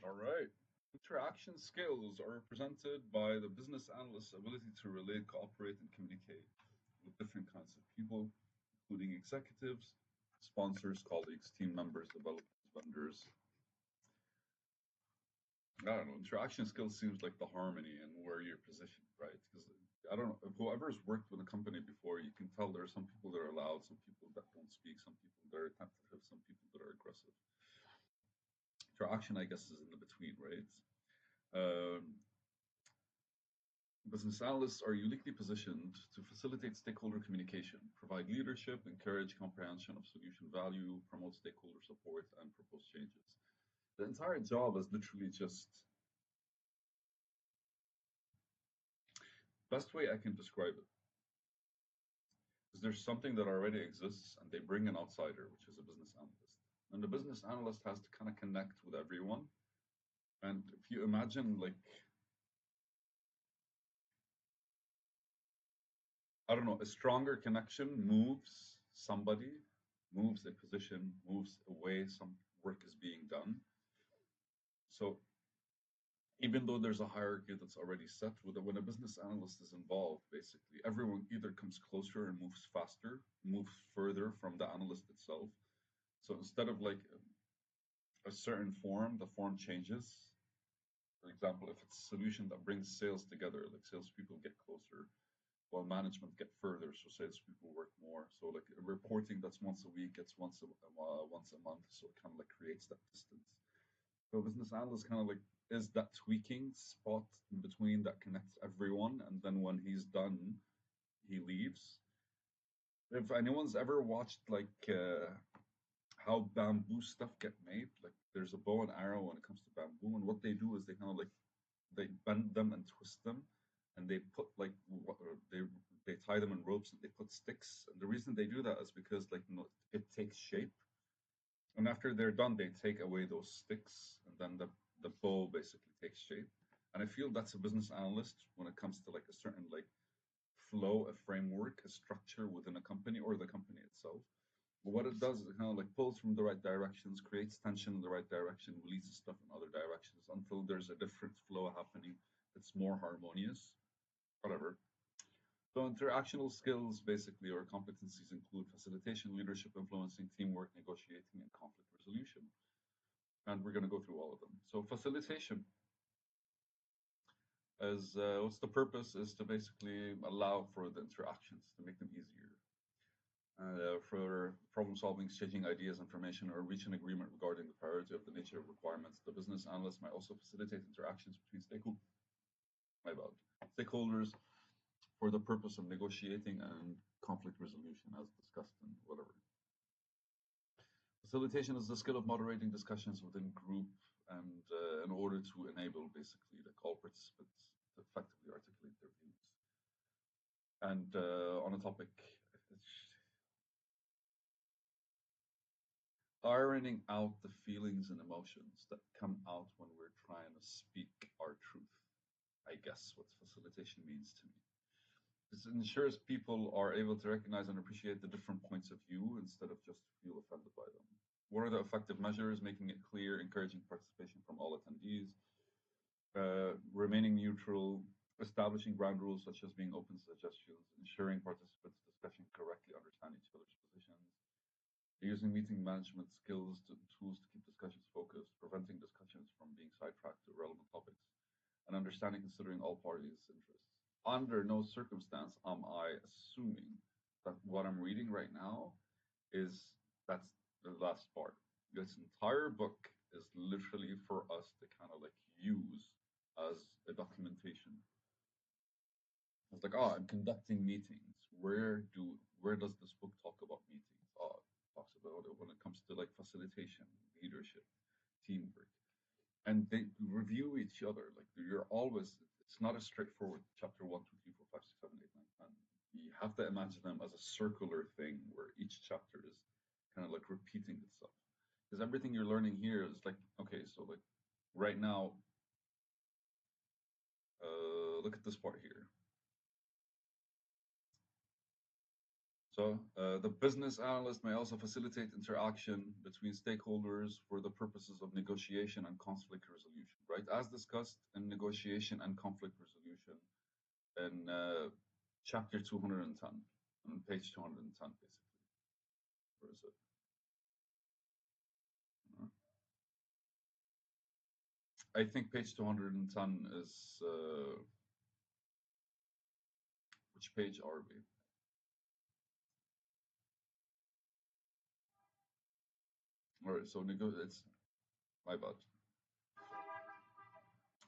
All right. Interaction skills are represented by the business analyst's ability to relate, cooperate, and communicate with different kinds of people, including executives, sponsors, colleagues, team members, developers, vendors. I don't know. Interaction skills seems like the harmony and where you're positioned, right? Because I don't know, whoever's worked with a company before, you can tell there are some people that are loud, some people that don't speak, some people that are tentative, some people that are aggressive. Interaction, I guess, is in the between, right? Um, Business analysts are uniquely positioned to facilitate stakeholder communication, provide leadership, encourage comprehension of solution value, promote stakeholder support, and propose changes. The entire job is literally just best way I can describe it is there's something that already exists and they bring an outsider, which is a business analyst. And the business analyst has to kind of connect with everyone. And if you imagine like I don't know, a stronger connection moves somebody, moves a position, moves away, some work is being done. So even though there's a hierarchy that's already set, when a business analyst is involved, basically everyone either comes closer and moves faster, moves further from the analyst itself. So instead of like a certain form, the form changes. For example, if it's a solution that brings sales together, like salespeople get closer, while management get further, so salespeople work more. So like reporting that's once a week gets once a month, so it kind of like creates that distance. So a business analyst kind of like is that tweaking spot in between that connects everyone, and then when he's done, he leaves. If anyone's ever watched like how bamboo stuff get made, like there's a bow and arrow when it comes to bamboo, and what they do is they kind of like they bend them and twist them, and they put like they tie them in ropes and they put sticks. And the reason they do that is because like it takes shape, and after they're done, they take away those sticks, and then the bow basically takes shape. And I feel that's a business analyst when it comes to like a certain like flow, a framework, a structure within a company or the company itself. But what it does is it kind of like pulls from the right directions, creates tension in the right direction, releases stuff in other directions until there's a different flow happening that's more harmonious. Whatever. So interactional skills basically or competencies include facilitation, leadership, influencing, teamwork, negotiating, and conflict resolution. And we're going to go through all of them. So facilitation is what's the purpose is to basically allow for the interactions to make them easier. For problem solving, exchanging ideas, information, or reach an agreement regarding the priority of the nature of requirements. The business analyst might also facilitate interactions between stakeholders for the purpose of negotiating and conflict resolution, as discussed in whatever. Facilitation is the skill of moderating discussions within group and in order to enable basically like all participants to effectively articulate their views. And on a topic, ironing out the feelings and emotions that come out when we're trying to speak our truth. I guess what facilitation means to me. This ensures people are able to recognize and appreciate the different points of view instead of just feel offended by them. What are the effective measures? Making it clear, encouraging participation from all attendees, remaining neutral, establishing ground rules such as being open to suggestions, ensuring participants discussing correctly understand each other's positions, using meeting management skills and tools to keep discussions focused, preventing discussions from being sidetracked to irrelevant topics, and understanding considering all parties' interests. Under no circumstance am I assuming that what I'm reading right now is that's the last part. This entire book is literally for us to kind of like use as a documentation. It's like, oh, I'm conducting meetings. Where does this book talk about meetings? Oh, it talks about it when it comes to like facilitation, leadership, teamwork, and they review each other. Like you're always, it's not a straightforward chapter 1, 2, 3, 4, 5, 6, 7, 8, 9, 10. You have to imagine them as a circular thing where each chapter is kind of like repeating itself. Because everything you're learning here is like, okay, so like right now, look at this part here. So, the business analyst may also facilitate interaction between stakeholders for the purposes of negotiation and conflict resolution, right? As discussed in negotiation and conflict resolution in chapter 210, on page 210, basically. Where is it? I think page 210 is, which page are we? All right, so it's my bad.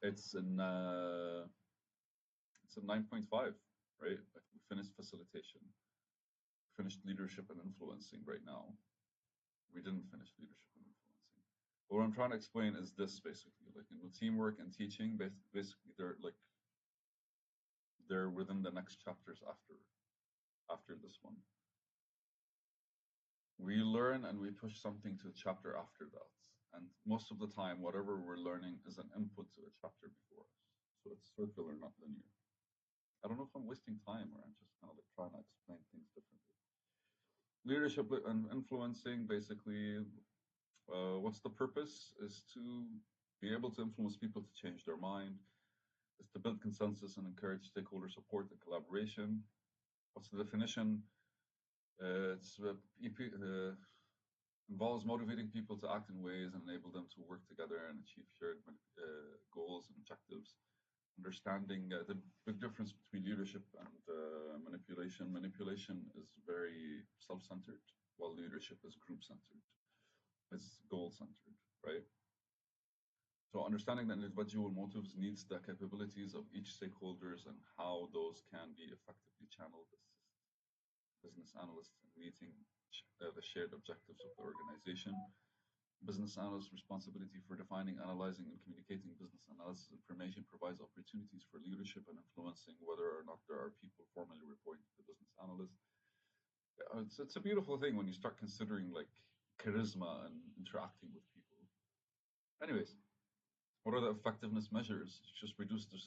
It's in 9.5, right? Like we finished facilitation, finished leadership and influencing right now. We didn't finish leadership and influencing. But what I'm trying to explain is this basically, like in the teamwork and teaching, basically they're within the next chapters after this one. We learn and we push something to a chapter after that. And most of the time, whatever we're learning is an input to a chapter before us. So it's circular, not linear. I don't know if I'm wasting time or I'm just kind of like trying to explain things differently. Leadership and influencing, basically, what's the purpose? Is to be able to influence people to change their mind, is to build consensus and encourage stakeholder support and collaboration. What's the definition? It's involves motivating people to act in ways and enable them to work together and achieve shared goals and objectives. Understanding the big difference between leadership and manipulation. Manipulation is very self-centered, while leadership is group-centered. It's goal-centered, right? So understanding that individual motives needs the capabilities of each stakeholders and how those can be effectively channeled assist business analysts in meeting the shared objectives of the organization. Business analyst responsibility for defining, analyzing, and communicating business analysis information provides opportunities for leadership and influencing whether or not there are people formally reporting to the business analyst. It's a beautiful thing when you start considering like charisma and interacting with people. Anyways, what are the effectiveness measures? Just reduce the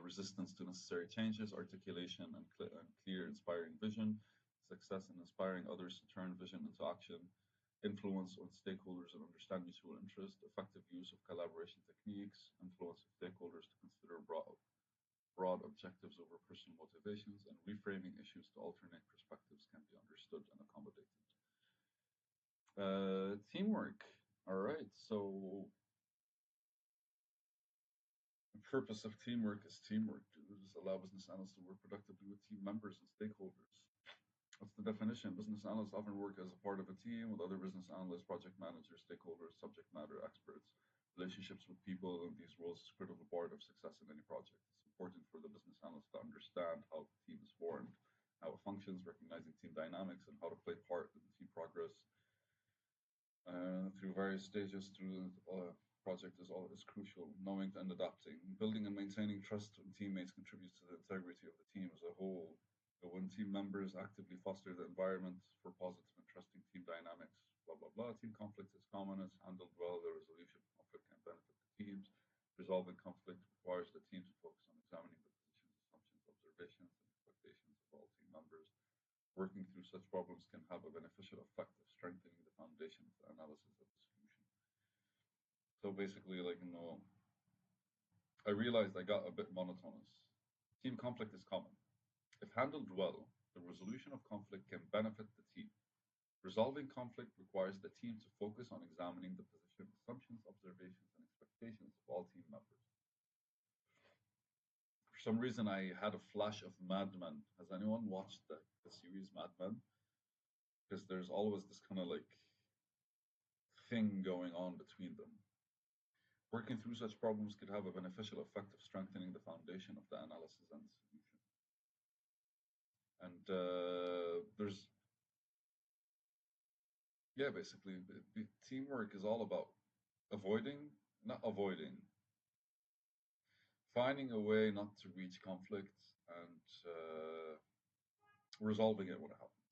resistance to necessary changes, articulation, and clear, inspiring vision, success in inspiring others to turn vision into action, influence on stakeholders and understand mutual interest, effective use of collaboration techniques, influence of stakeholders to consider broad objectives over personal motivations, and reframing issues to alternate perspectives can be understood and accommodated. Teamwork. All right, so the purpose of teamwork is teamwork. To just allow business analysts to work productively with team members and stakeholders. What's the definition? Business analysts often work as a part of a team with other business analysts, project managers, stakeholders, subject matter experts. Relationships with people in these roles is a critical part of success in any project. It's important for the business analyst to understand how the team is formed, how it functions, recognizing team dynamics, and how to play part in team progress through various stages through the project is crucial. Knowing and adapting, building and maintaining trust in teammates contributes to the integrity of the team as a whole. When team members actively foster the environment for positive and trusting team dynamics, blah blah blah. Team conflict is common. It's handled well. The resolution of conflict can benefit the teams. Resolving conflict requires the team to focus on examining the positions, assumptions, observations, and expectations of all team members. Working through such problems can have a beneficial effect of strengthening the foundation of the analysis of the solution. So basically, like, I realized I got a bit monotonous. Team conflict is common. If handled well, the resolution of conflict can benefit the team. Resolving conflict requires the team to focus on examining the position, assumptions, observations, and expectations of all team members. For some reason, I had a flash of Mad Men. Has anyone watched the series Mad Men? Because there's always this kind of like thing going on between them. Working through such problems could have a beneficial effect of strengthening the foundation of the analysis and solution. And basically, the teamwork is all about not avoiding, finding a way not to reach conflict and resolving it when it happens.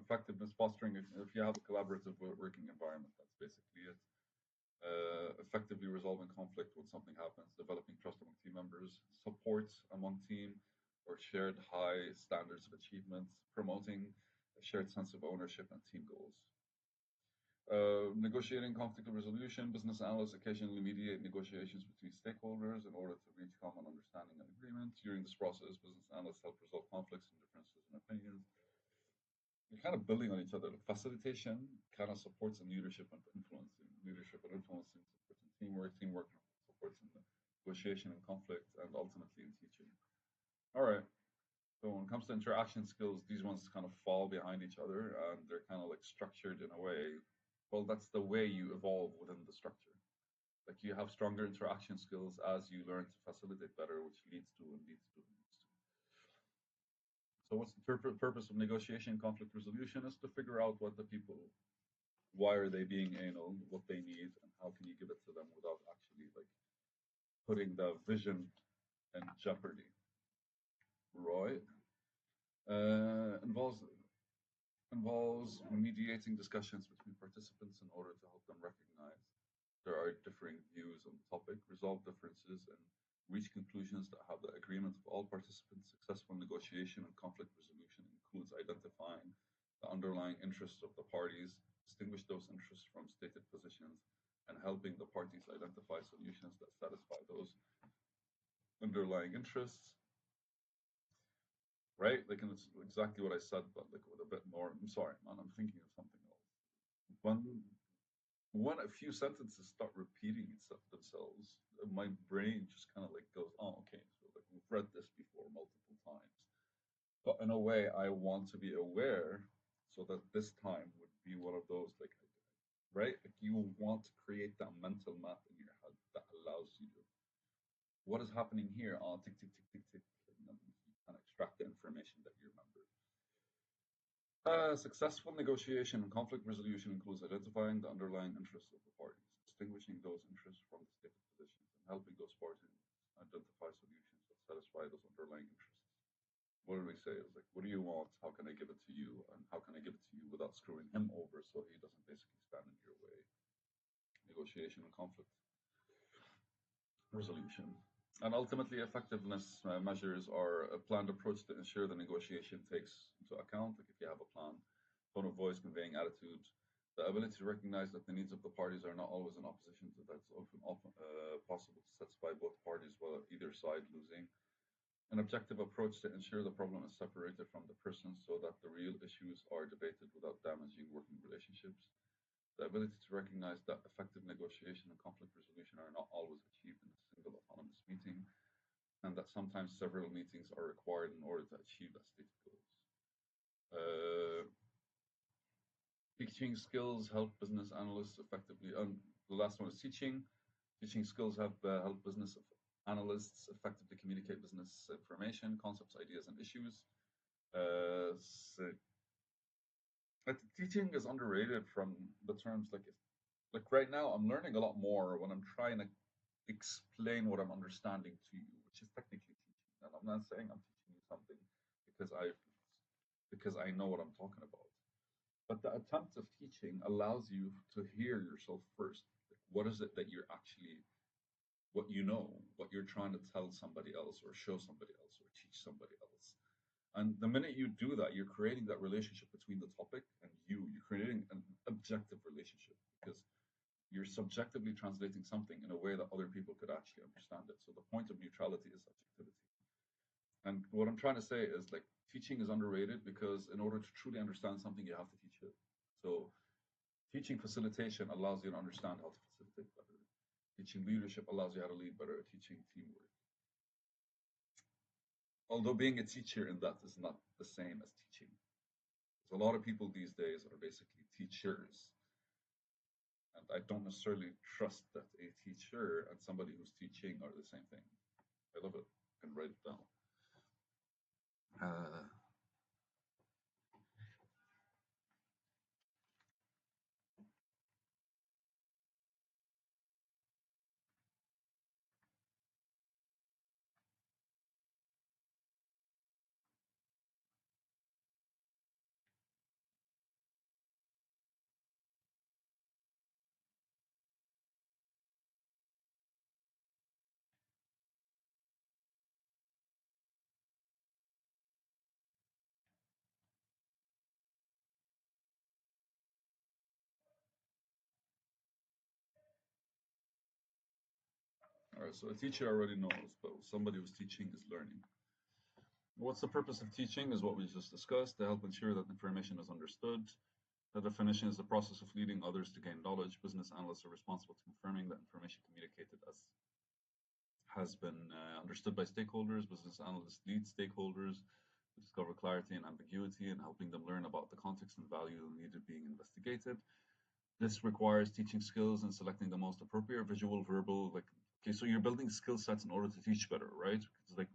Effectiveness, fostering, if you have a collaborative working environment, that's basically it. Effectively resolving conflict when something happens, developing trust among team members, support among team or shared high standards of achievement, promoting a shared sense of ownership, and team goals. Negotiating conflict resolution, business analysts occasionally mediate negotiations between stakeholders in order to reach common understanding and agreement. During this process, business analysts help resolve conflicts and differences in opinions. You're kind of building on each other. Facilitation kind of supports in leadership and influencing. Leadership and influencing supports in teamwork. Teamwork supports in negotiation and conflict, and ultimately in teaching. All right. So when it comes to interaction skills, these ones kind of fall behind each other, and they're kind of like structured in a way. Well, that's the way you evolve within the structure. Like you have stronger interaction skills as you learn to facilitate better, which leads to and leads to and leads to. So what's the purpose of negotiation and conflict resolution is to figure out what the people, why are they being anal, what they need, and how can you give it to them without actually like putting the vision in jeopardy. Right? Involves mediating discussions between participants in order to help them recognize there are differing views on the topic, resolve differences, and reach conclusions that have the agreement of all participants. Successful negotiation and conflict resolution includes identifying the underlying interests of the parties, distinguish those interests from stated positions, and helping the parties identify solutions that satisfy those underlying interests. Right? Like, and it's exactly what I said, but like with a bit more. I'm sorry, man. I'm thinking of something else. When a few sentences start repeating themselves, my brain just kind of like goes, "Oh, okay, so like we've read this before multiple times." But in a way, I want to be aware so that this time would be one of those like, right? Like you want to create that mental map in your head that allows you to what is happening here? Oh, tick, tick, tick, tick, tick. And then you can extract the information that you remember. Successful negotiation and conflict resolution includes identifying the underlying interests of the parties, distinguishing those interests from the stated positions, and helping those parties identify solutions that satisfy those underlying interests. What do we say? It's like, what do you want? How can I give it to you? And how can I give it to you without screwing him over so he doesn't basically stand in your way? Negotiation and conflict resolution. And ultimately, effectiveness measures are a planned approach to ensure the negotiation takes into account, like if you have a plan, tone of voice, conveying attitude, the ability to recognize that the needs of the parties are not always in opposition to that's often possible to satisfy both parties while either side losing. An objective approach to ensure the problem is separated from the person so that the real issues are debated without damaging working relationships. The ability to recognize that effective negotiation and conflict resolution are not always achieved in a single autonomous meeting, and that sometimes several meetings are required in order to achieve that stated goals. Teaching skills help business analysts effectively. The last one is teaching. Teaching skills have help business analysts effectively communicate business information, concepts, ideas, and issues. So teaching is underrated from the terms like right now I'm learning a lot more when I'm trying to explain what I'm understanding to you, which is technically teaching. And I'm not saying I'm teaching you something because I know what I'm talking about. But the attempt of teaching allows you to hear yourself first. Like, what is it that you're actually what you know, what you're trying to tell somebody else or show somebody else or teach somebody else. And the minute you do that, you're creating that relationship between the topic and you. You're creating an objective relationship because you're subjectively translating something in a way that other people could actually understand it. So the point of neutrality is subjectivity. And what I'm trying to say is like teaching is underrated because in order to truly understand something, you have to teach it. So teaching facilitation allows you to understand how to facilitate better. Teaching leadership allows you how to lead better. Teaching teamwork. Although being a teacher in that is not the same as teaching. There's a lot of people these days are basically teachers. And I don't necessarily trust that a teacher and somebody who's teaching are the same thing. I love it. I can write it down. Uh, All right, so a teacher already knows, but somebody who's teaching is learning. What's the purpose of teaching is what we just discussed, to help ensure that information is understood. The definition is the process of leading others to gain knowledge. Business analysts are responsible for confirming that information communicated as has been understood by stakeholders. Business analysts lead stakeholders to discover clarity and ambiguity and helping them learn about the context and value needed being investigated. This requires teaching skills and selecting the most appropriate visual, verbal, like, okay, so you're building skill sets in order to teach better, right? It's like,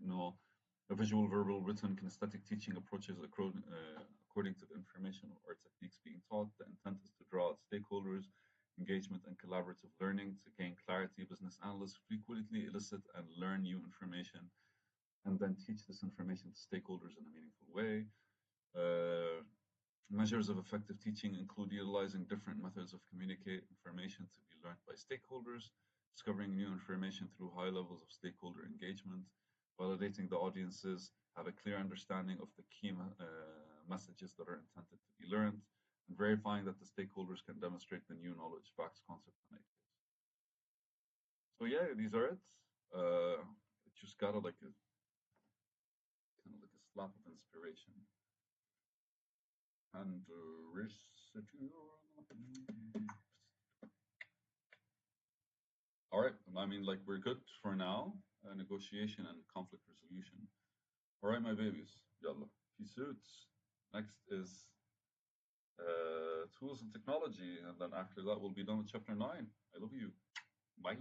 a visual, verbal, written, kinesthetic teaching approaches according to the information or techniques being taught. The intent is to draw out stakeholders, engagement, and collaborative learning to gain clarity. Business analysts frequently elicit and learn new information and then teach this information to stakeholders in a meaningful way. Uh, Measures of effective teaching include utilizing different methods of communicate information to be learned by stakeholders, discovering new information through high levels of stakeholder engagement, validating the audiences, have a clear understanding of the key messages that are intended to be learned, and verifying that the stakeholders can demonstrate the new knowledge, facts, concepts, and ideas. So yeah, these are it. It just got like a kind of like a slap of inspiration. And all right, I mean, like, we're good for now. Negotiation and conflict resolution. All right, my babies. Yalla. Peace out. Next is tools and technology. And then after that, we'll be done with chapter 9. I love you. Bye.